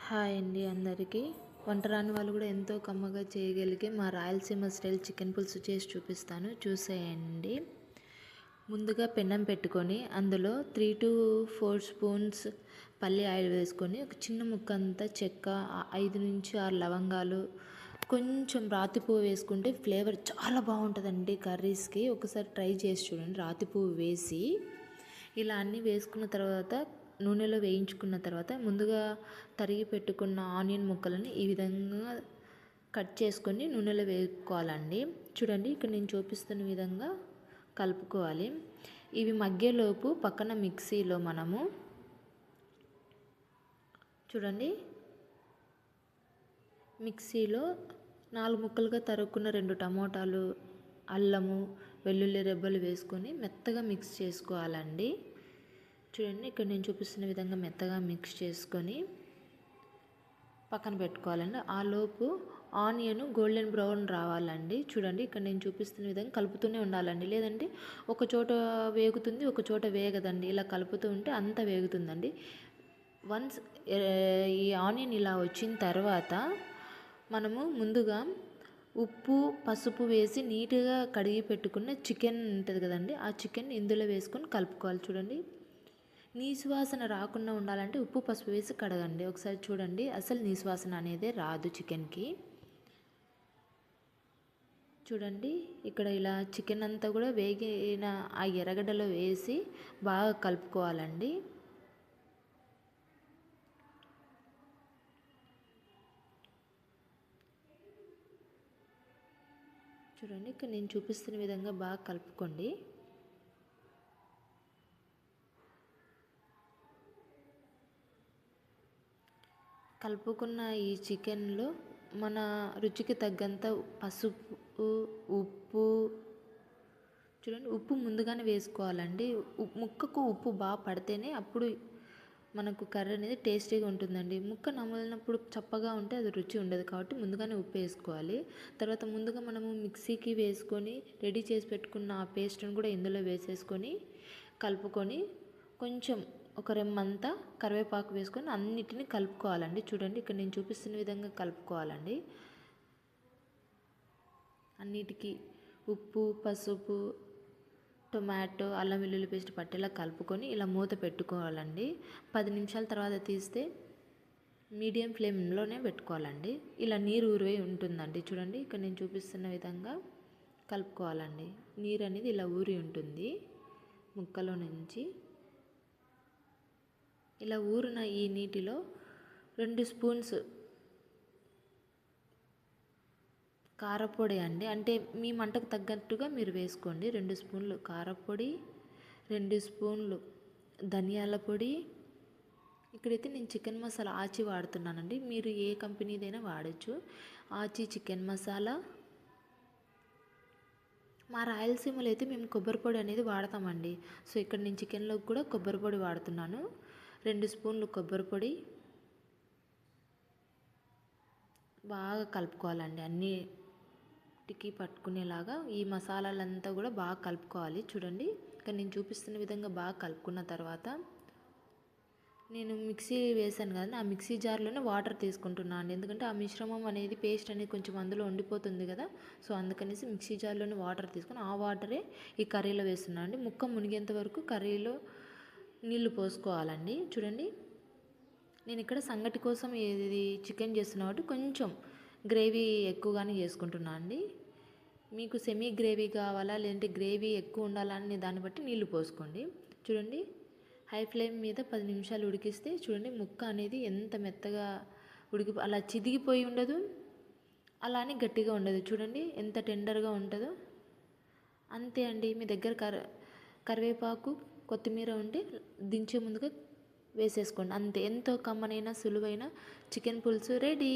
Hi అండి అందరికీ. వంట రాని వాళ్ళు కూడా ఎంతో కమ్మగా చేయగలిగే మా రాయలసీమ స్టైల్ చికెన్ పులుసు చేసి చూపిస్తాను, చూసేయండి. ముందుగా పెన్నం పెట్టుకొని అందులో 3 to 4 స్పూన్స్ పల్లి ఆయిల్ వేసుకొని ఒక చిన్న ముక్క అంతా చెక్క, 5 నుంచి 6 లవంగాలు, కొంచెం రాతి పువ్వు వేసుకుంటే ఫ్లేవర్ చాలా బాగుంటుందండి కర్రీస్కి. ఒకసారి ట్రై చేసి చూడండి. రాతి పువ్వు వేసి ఇలా అన్నీ వేసుకున్న తర్వాత నూనెలో వేయించుకున్న తర్వాత ముందుగా తరిగి పెట్టుకున్న ఆనియన్ ముక్కలని ఈ విధంగా కట్ చేసుకొని నూనెలో వేసుకోవాలండి. చూడండి, ఇక్కడ నేను చూపిస్తున్న విధంగా కలుపుకోవాలి. ఇవి మగ్గేలోపు పక్కన మిక్సీలో మనము చూడండి మిక్సీలో 4 ముక్కలుగా తరుక్కున్న 2 టమోటాలు, అల్లము, వెల్లుల్లి రెబ్బలు వేసుకొని మెత్తగా మిక్స్ చేసుకోవాలండి. చూడండి, ఇక్కడ నేను చూపిస్తున్న విధంగా మెత్తగా మిక్స్ చేసుకొని పక్కన పెట్టుకోవాలండి. ఆ లోపు ఆనియన్ గోల్డెన్ బ్రౌన్ రావాలండి. చూడండి, ఇక్కడ నేను చూపిస్తున్న విధంగా కలుపుతూనే ఉండాలండి, లేదంటే ఒక చోట వేగుతుంది, ఒక చోట వేగదండి. ఇలా కలుపుతూ ఉంటే అంత వేగుతుందండి. వన్స్ ఈ ఆనియన్ ఇలా వచ్చిన తర్వాత మనము ముందుగా ఉప్పు, పసుపు వేసి నీట్గా కడిగి పెట్టుకున్న చికెన్ ఉంటుంది కదండి, ఆ చికెన్ ఇందులో వేసుకొని కలుపుకోవాలి. చూడండి, నీసువాసన రాకుండా ఉండాలంటే ఉప్పు, పసుపు వేసి కడగండి. ఒకసారి చూడండి, అసలు నీసువాసన అనేది రాదు చికెన్కి. చూడండి, ఇక్కడ ఇలా చికెన్ అంతా కూడా వేగిన ఆ ఎర్రగడ్డలో వేసి బాగా కలుపుకోవాలండి. చూడండి, ఇక్కడ నేను చూపిస్తున్న విధంగా బాగా కలుపుకోండి. కలుపుకున్న ఈ చికెన్లో మన రుచికి తగ్గంత పసుపు, ఉప్పు, చూడండి ఉప్పు ముందుగానే వేసుకోవాలండి. ముక్కకు ఉప్పు బాగా పడితేనే అప్పుడు మనకు కర్రీ అనేది టేస్టీగా ఉంటుందండి. ముక్క నమలినప్పుడు చప్పగా ఉంటే అది రుచి ఉండదు, కాబట్టి ముందుగానే ఉప్పు వేసుకోవాలి. తర్వాత ముందుగా మనము మిక్సీకి వేసుకొని రెడీ చేసి పెట్టుకున్న ఆ పేస్ట్ని కూడా ఇందులో వేసేసుకొని కలుపుకొని కొంచెం ఒక రెమ్మంతా కరివేపాకు వేసుకొని అన్నిటిని కలుపుకోవాలండి. చూడండి, ఇక్కడ నేను చూపిస్తున్న విధంగా కలుపుకోవాలండి. అన్నిటికీ ఉప్పు, పసుపు, టొమాటో, అల్లం వెల్లుల్లి పేస్ట్ పట్టేలా కలుపుకొని ఇలా మూత పెట్టుకోవాలండి. 10 నిమిషాల తర్వాత తీస్తే మీడియం ఫ్లేమ్లోనే పెట్టుకోవాలండి. ఇలా నీరు ఊరివే ఉంటుందండి. చూడండి, ఇక్కడ నేను చూపిస్తున్న విధంగా కలుపుకోవాలండి. నీరు అనేది ఇలా ఊరి ఉంటుంది ముక్కలో నుంచి. ఇలా ఊరిన ఈ నీటిలో 2 స్పూన్స్ కారపొడి అండి, అంటే మీ మంటకు తగ్గట్టుగా మీరు వేసుకోండి. 2 స్పూన్లు కారపొడి, 2 స్పూన్లు ధనియాల పొడి. ఇక్కడైతే నేను చికెన్ మసాలా ఆచి వాడుతున్నానండి, మీరు ఏ కంపెనీదైనా వాడచ్చు. ఆచి చికెన్ మసాలా. మా రాయలసీమలో అయితే మేము కొబ్బరి పొడి అనేది వాడతామండి. సో ఇక్కడ నేను చికెన్లో కూడా కొబ్బరి పొడి వాడుతున్నాను. 2 స్పూన్లు కొబ్బరి పొడి బాగా కలుపుకోవాలండి. అన్నిటికీ పట్టుకునేలాగా ఈ మసాలాలంతా కూడా బాగా కలుపుకోవాలి. చూడండి, ఇక్కడ నేను చూపిస్తున్న విధంగా బాగా కలుపుకున్న తర్వాత నేను మిక్సీ వేసాను కదండి, ఆ మిక్సీ జార్లోనే వాటర్ తీసుకుంటున్నాను అండి. ఎందుకంటే ఆ మిశ్రమం అనేది పేస్ట్ అనేది కొంచెం అందులో ఉండిపోతుంది కదా, సో అందుకనేసి మిక్సీ జార్లోనే వాటర్ తీసుకొని ఆ వాటరే ఈ కర్రీలో వేస్తున్నాను అండి. ముక్క మునిగేంత వరకు కర్రీలో నీళ్లు పోసుకోవాలండి. చూడండి, నేను ఇక్కడ సంగటి కోసం ఇది చికెన్ చేస్తున్నా కాబట్టి కొంచెం గ్రేవీ ఎక్కువగానే చేసుకుంటున్నాను అండి. మీకు సెమీ గ్రేవీ కావాలా లేదంటే గ్రేవీ ఎక్కువ ఉండాలని దాన్ని బట్టి నీళ్లు పోసుకోండి. చూడండి, హై ఫ్లేమ్ మీద 10 నిమిషాలు ఉడికిస్తే చూడండి ముక్క అనేది ఎంత మెత్తగా అలా చిదిగిపోయి ఉండదు, అలానే గట్టిగా ఉండదు. చూడండి ఎంత టెండర్గా ఉంటుందో. అంతే అండి. మీ దగ్గర కరివేపాకు, కొత్తిమీర ఉంటే దించే ముందుగా వేసేసుకోండి. అంతే, ఎంతో కమ్మనైన సులువైన చికెన్ పులుసు రెడీ.